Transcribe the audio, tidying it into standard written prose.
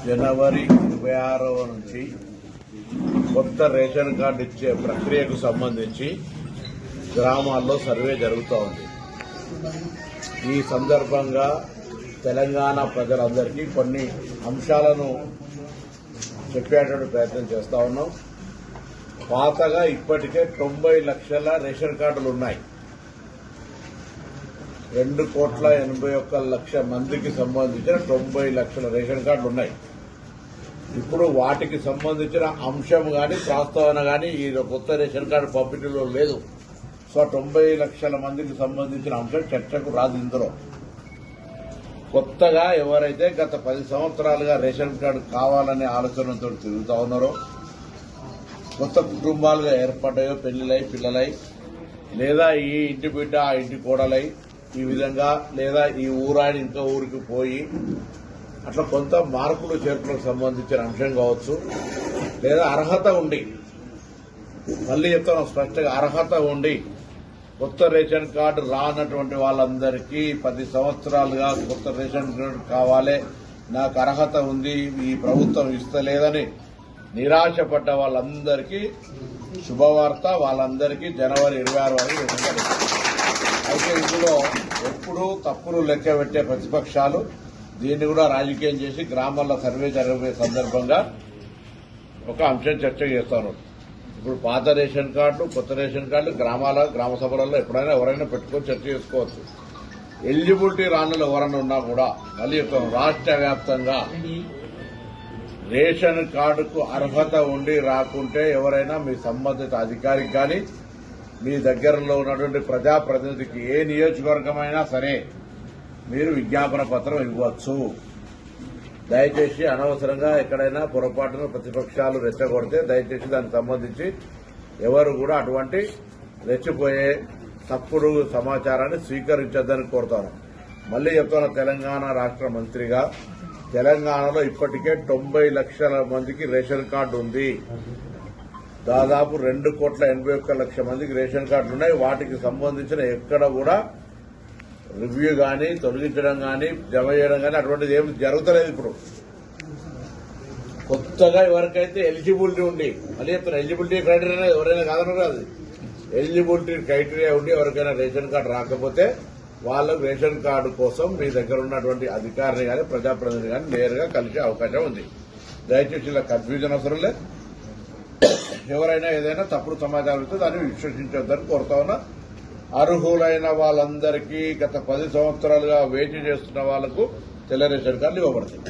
జనవరి 26వ నుంచి కొత్త ration card ఇచ్చే ప్రక్రియకు సంబంధించి గ్రామాల్లో సర్వే జరుగుతూ ఉంది. ఈ సందర్భంగా తెలంగాణ ప్రజలందరికీ కొన్ని అంశాలను చెప్పేటువంటి ప్రయత్నం చేస్తా ఉన్నాం. పాతగా ఇప్పటికే 90 లక్షల రేషన్ కార్డులు ఉన్నాయి. 2,81,00,000 మందికి సంబంధించిన 90 లక్షల రేషన్ కార్డులు ఉన్నాయి. ఇప్పుడు వాటికి సంబంధించిన అంశం గాని ప్రస్తావన గాని ఈ కొత్త రేషన్ కార్డు పంపిణీలో లేదు. సో 90 లక్షల మందికి సంబంధించిన అంశం చర్చకు రాదు. ఇందులో కొత్తగా ఎవరైతే గత 10 సంవత్సరాలుగా రేషన్ కార్డు కావాలనే ఆలోచనతో తిరుగుతా ఉన్నారో, కొత్త కుటుంబాలుగా ఏర్పడ్డాయో, పెళ్లిలై పిల్లలై, లేదా ఈ ఇంటి బిడ్డ ఆ ఇంటి కోడలై, ఈ విధంగా లేదా ఈ ఊరాని ఇంకో ఊరికి పోయి అట్లా కొంత మార్పులు చేర్పులకు సంబంధించిన అంశం కావచ్చు, లేదా అర్హత ఉండి, మళ్లీ చెప్తాను స్పష్టంగా, అర్హత ఉండి కొత్త రేషన్ కార్డు రానటువంటి వాళ్ళందరికీ 10 సంవత్సరాలుగా కొత్త రేషన్ కార్డు కావాలి, నాకు అర్హత ఉంది, ఈ ప్రభుత్వం ఇస్తలేదని నిరాశపడ్డ వాళ్ళందరికీ శుభవార్త. వాళ్ళందరికీ జనవరి 26 వరకు. అయితే ఇందులో ఎప్పుడూ తప్పులు లెక్క పెట్టే ప్రతిపక్షాలు దీన్ని కూడా రాజకీయం చేసి గ్రామాల్లో సర్వే జరిగే సందర్భంగా ఒక అంశం చర్చ చేస్తాను. ఇప్పుడు పాత రేషన్ కార్డులు, కొత్త రేషన్ కార్డులు గ్రామ సభలలో ఎప్పుడైనా ఎవరైనా పెట్టుకొని చర్చ చేసుకోవచ్చు. ఎలిజిబిలిటీ రానులు ఎవరైనా ఉన్నా కూడా మళ్ళీ రాష్ట్ర వ్యాప్తంగా రేషన్ కార్డుకు అర్హత ఉండి రాకుంటే ఎవరైనా మీ సంబంధిత అధికారికి కానీ మీ దగ్గరలో ఉన్నటువంటి ప్రజాప్రతినిధికి ఏ నియోజకవర్గమైనా సరే మీరు విజ్ఞాపన పత్రం ఇవ్వచ్చు. దయచేసి అనవసరంగా ఎక్కడైనా పొరపాటున ప్రతిపక్షాలు రెచ్చగొడితే దయచేసి దానికి సంబంధించి ఎవరు కూడా అటువంటి రెచ్చిపోయే తప్పుడు సమాచారాన్ని స్వీకరించొద్దని కోరుతాను. మళ్లీ చెప్తున్న తెలంగాణ రాష్ట్ర మంత్రిగా తెలంగాణలో ఇప్పటికే 90 లక్షల మందికి రేషన్ కార్డు ఉంది. దాదాపు 2,81,00,000 మందికి రేషన్ కార్డులు ఉన్నాయి. వాటికి సంబంధించిన ఎక్కడ కూడా రివ్యూ గాని, తొలగించడం గాని, జమ చేయడం గాని అటువంటిది ఏమి జరుగుతలేదు. ఇప్పుడు కొత్తగా ఎవరికైతే ఎలిజిబిలిటీ ఉండి, మళ్ళీ చెప్తున్నా ఎలిజిబిలిటీ క్రైటీరియా ఎవరైనా కాదన్నారు కాదు, ఎలిజిబిలిటీ క్రైటీరియా ఉండి ఎవరికైనా రేషన్ కార్డు రాకపోతే వాళ్ళకు రేషన్ కార్డు కోసం మీ దగ్గర ఉన్నటువంటి అధికారిని కానీ ప్రజాప్రతినిధి కానీ నేరుగా కలిసే అవకాశం ఉంది. దయచేసి ఇలా కన్ఫ్యూజన్ అవసరం లేదు. ఎవరైనా ఏదైనా తప్పుడు సమాచారం ఇస్తే దాన్ని విశ్వసించొద్దని కోరుతా ఉన్నా. అర్హులైన వాళ్ళందరికీ గత 10 సంవత్సరాలుగా వేచి చేస్తున్న వాళ్లకు తెల్ల రేషన్ కార్డులు ఇవ్వబడతాయి.